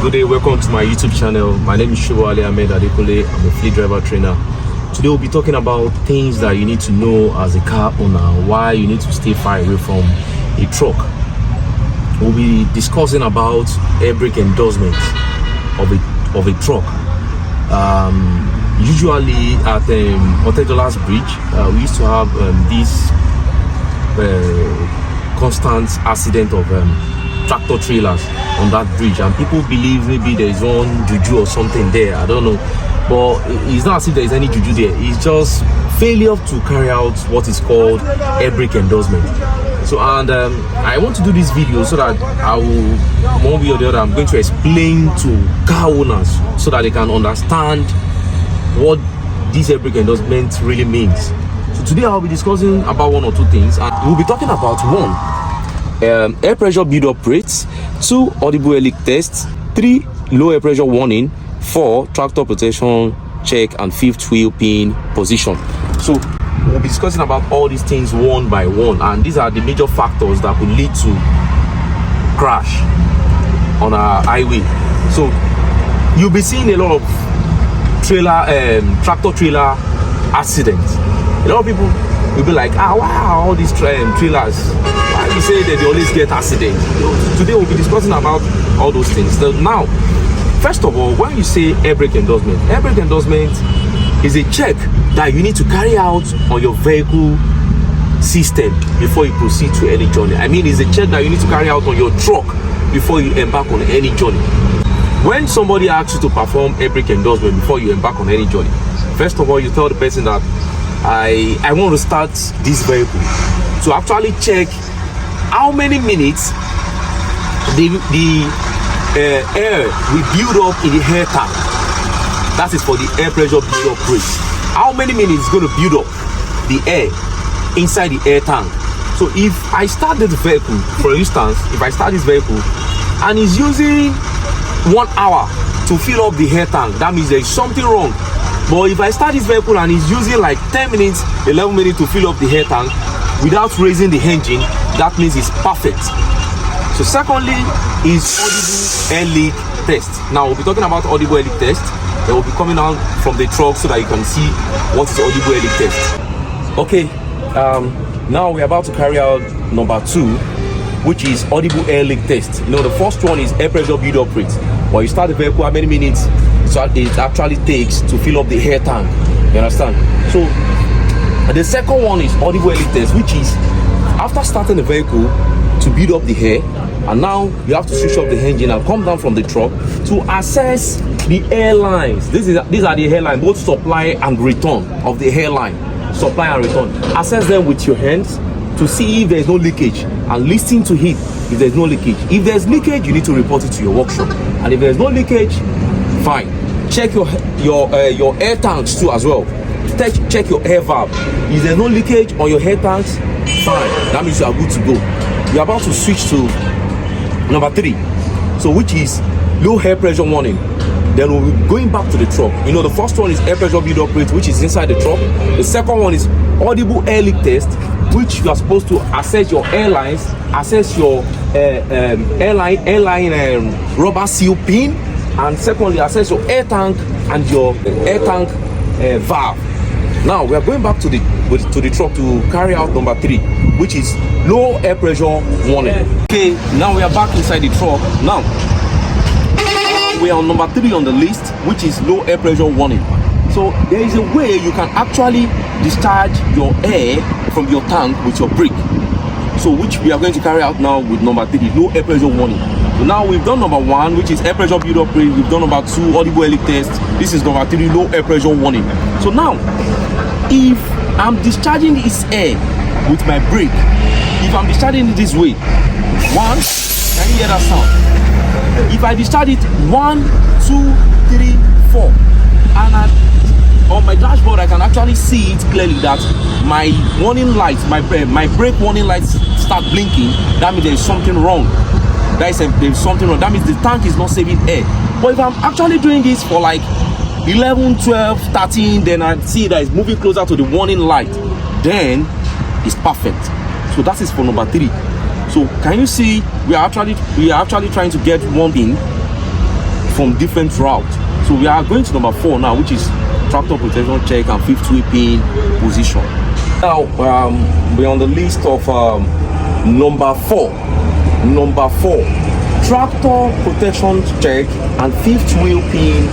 Good day, welcome to my YouTube channel. My name is Shubali Ahmed Adekule. I'm a fleet driver trainer. Today we'll be talking about things that you need to know as a car owner, why you need to stay far away from a truck. We'll be discussing about air brake endorsement of a truck. Usually at Otedola'S bridge, we used to have this constant accident of tractor trailers on that bridge, and people believe maybe there is one juju or something there. I don't know, but it's not as if there is any juju there. It's just failure to carry out what is called air brake endorsement. So, and I want to do this video so that I will, one way or the other, I'm going to explain to car owners so that they can understand what this air brake endorsement really means. So today I'll be discussing about one or two things, and we'll be talking about one, air pressure build-up rates, 2 audible air leak tests, 3 low air pressure warning, 4 tractor protection check, and 5th wheel pin position. So we'll be discussing about all these things one by one, and these are the major factors that could lead to crash on our highway. So you'll be seeing a lot of tractor trailer accidents. A lot of people will be like, wow, all these trailers, why you say that they always get accidents? Today we'll be discussing about all those things. Now, first of all, when you say air brake endorsement is a check that you need to carry out on your vehicle system before you proceed to any journey. I mean, it's a check that you need to carry out on your truck before you embark on any journey. When somebody asks you to perform air brake endorsement before you embark on any journey, first of all, you tell the person that I want to start this vehicle to actually check how many minutes the air will build up in the air tank. That is for the air pressure build up rate. How many minutes is going to build up the air inside the air tank? So if I start this vehicle, for instance, if I start this vehicle and it's using 1 hour to fill up the air tank, that means there is something wrong. But if I start this vehicle and it's using like 10 minutes, 11 minutes to fill up the air tank without raising the engine, that means it's perfect. So secondly is audible air leak test. Now we'll be talking about audible air leak test. They will be coming out from the truck so that you can see what is audible air leak test. Okay, now we're about to carry out number 2, which is audible air leak test. You know, the first one is air pressure build up rate. When you start the vehicle, how many minutes it actually takes to fill up the air tank. You understand? So the second one is audible air leak test, which is after starting the vehicle to build up the air, and now you have to switch off the engine and come down from the truck to assess the airlines. These are the airlines, both supply and return of the airline. Supply and return. Assess them with your hands to see if there is no leakage, and listen to it if there is no leakage. If there is leakage, you need to report it to your workshop, and if there is no leakage, fine. Check your air tanks too as well. Check your air valve. If there's no leakage on your air tanks, fine. That means you are good to go. You're about to switch to number 3, so which is low air pressure warning. Then we'll be going back to the truck. You know, the first one is air pressure build up rate, which is inside the truck. The second one is audible air leak test, which you are supposed to assess your airlines, assess your airline rubber seal pin, and secondly assess your air tank and your air tank valve. Now we are going back to the truck to carry out number 3, which is low air pressure warning. Okay, now we are back inside the truck. Now we are on number 3 on the list, which is low air pressure warning. So there is a way you can actually discharge your air from your tank with your brake, so which we are going to carry out now with number 3, low air pressure warning. So now we've done number 1, which is air pressure build up rate. We've done number 2, audible air leak test. This is number 3, low air pressure warning. So now if I'm discharging this air with my brake, if I'm discharging it this way, 1, can you hear that sound? If I discharge it 1, 2, 3, 4, and on my dashboard I can actually see it clearly that my warning lights, my brake warning lights start blinking. That means there is something wrong. There's something wrong. That means the tank is not saving air. But if I'm actually doing this for like 11, 12, 13, then I see that it's moving closer to the warning light, then it's perfect. So that is for number 3. So can you see we are actually trying to get one in from different routes. So we are going to number 4 now, which is tractor protection check and fifth wheel pin position. Now we're on the list of number 4. Number 4, tractor protection check and fifth wheel pin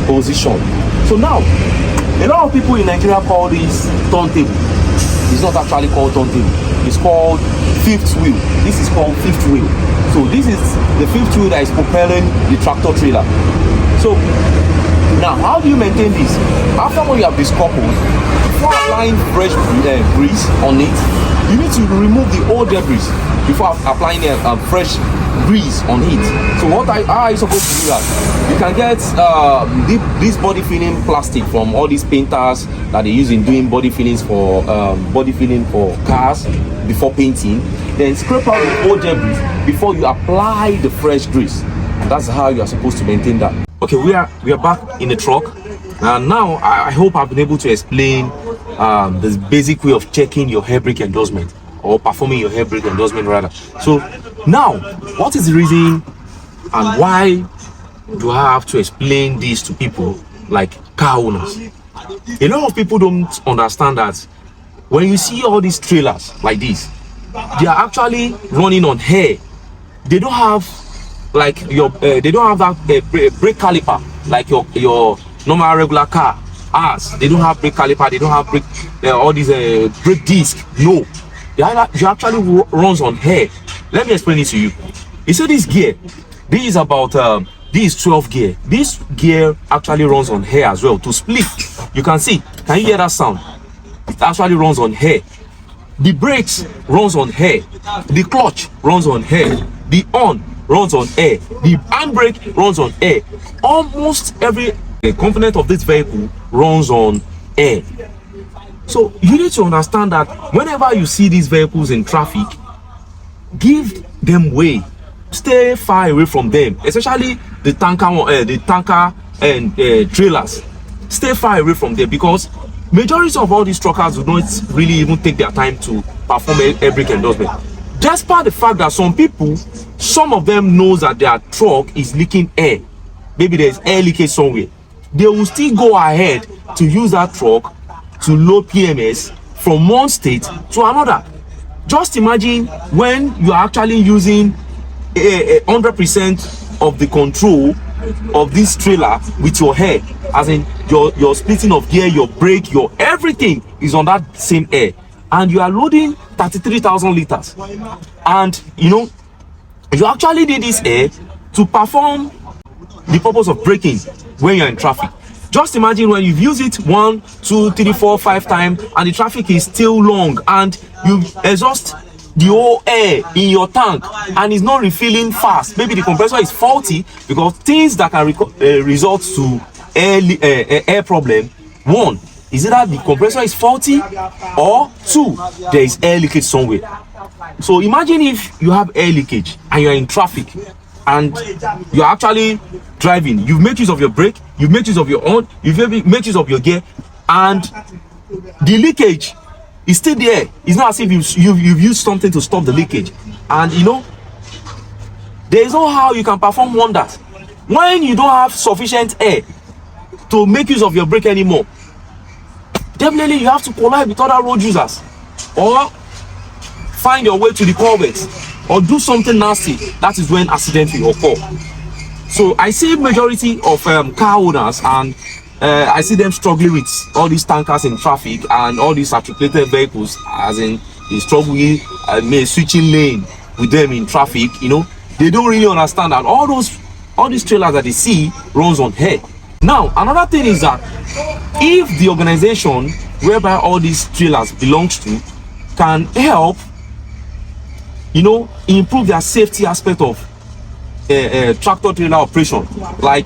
position. So now a lot of people in Nigeria call this turntable. It's not actually called turntable, it's called fifth wheel. This is called fifth wheel. So this is the fifth wheel that is propelling the tractor trailer. So now how do you maintain this? After when you have discoupled, before applying fresh grease on it, you need to remove the old debris before applying fresh grease on it. So how are you supposed to do that? You can get this body filling plastic from all these painters that they use in doing body fillings for cars before painting. Then scrape out the old debris before you apply the fresh grease. That's how you are supposed to maintain that. Okay, we are back in the truck, and now I hope I've been able to explain the basic way of checking your air brake endorsement, or performing your air brake endorsement rather. So now, what is the reason and why do I have to explain this to people like car owners? A lot of people don't understand that when you see all these trailers like this, they are actually running on air. They don't have like they don't have that brake caliper like your normal regular car has. They don't have brake caliper. They don't have brake all these brake disc. No, they actually runs on air. Let me explain it to you. You see this gear, this is about this is 12 gear. This gear actually runs on air as well to split. You can see, can you hear that sound? It actually runs on air. The brakes runs on air. The clutch runs on air. The on runs on air. The handbrake runs on air. Almost every component of this vehicle runs on air. So you need to understand that whenever you see these vehicles in traffic, give them way. Stay far away from them, especially the tanker and trailers. Stay far away from them, because majority of all these truckers do not really even take their time to perform air brake endorsement. Despite the fact that some of them knows that their truck is leaking air, maybe there's air leakage somewhere, they will still go ahead to use that truck to load PMS from one state to another. Just imagine when you are actually using 100% of the control of this trailer with your hair, as in your splitting of gear, your brake, your everything is on that same air, and you are loading 33,000 liters, and you actually need this air to perform the purpose of braking when you're in traffic. Just imagine when you've used it 1, 2, 3, 4, 5 times and the traffic is still long, and you exhaust the whole air in your tank and it's not refilling fast. Maybe the compressor is faulty, because things that can result to air problem: 1, is it that the compressor is faulty, or 2, there is air leakage somewhere. So imagine if you have air leakage and you're in traffic and you're actually driving. You've made use of your brake, you've made use of your horn, you've made use of your gear, and the leakage is still there. It's not as if you've used something to stop the leakage. And there is no how you can perform wonders when you don't have sufficient air to make use of your brake anymore. Definitely you have to collide with other road users, or find your way to the culverts, or do something nasty. That is when accident will occur. So I see majority of car owners, and I see them struggling with all these tankers in traffic and all these articulated vehicles, as in they struggle with switching lane with them in traffic. They don't really understand that all these trailers that they see runs on air. Now another thing is that if the organization whereby all these trailers belongs to can help improve their safety aspect of tractor trailer operation, like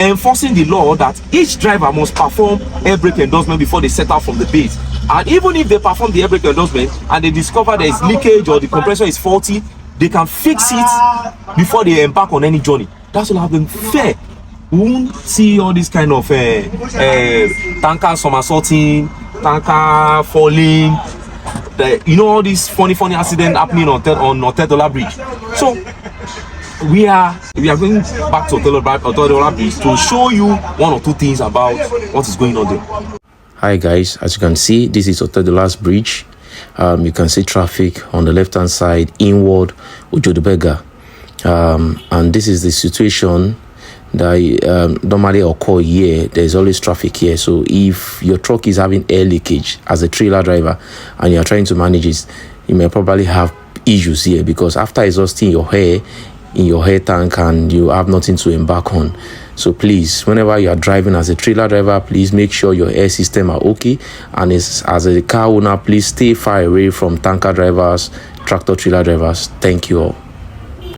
enforcing the law that each driver must perform air brake endorsement before they set out from the base. And even if they perform the air brake endorsement and they discover there is leakage or the compressor is faulty, they can fix it before they embark on any journey. That will have them fair. We won't see all this kind of tanker somersaulting, tanker falling, all these funny accident happening on Otedola'S bridge. So we are going back to Otedola'S Bridge to show you one or two things about what is going on there. Hi guys, as you can see, this is Otedola'S Bridge. You can see traffic on the left hand side inward Ujodubega, and this is the situation that normally occur here. There's always traffic here, so if your truck is having air leakage as a trailer driver and you're trying to manage it, you may probably have issues here, because after exhausting your air in your air tank and you have nothing to embark on. So please, whenever you are driving as a trailer driver, please make sure your air system are okay, and as a car owner, please stay far away from tanker drivers, tractor trailer drivers. Thank you all.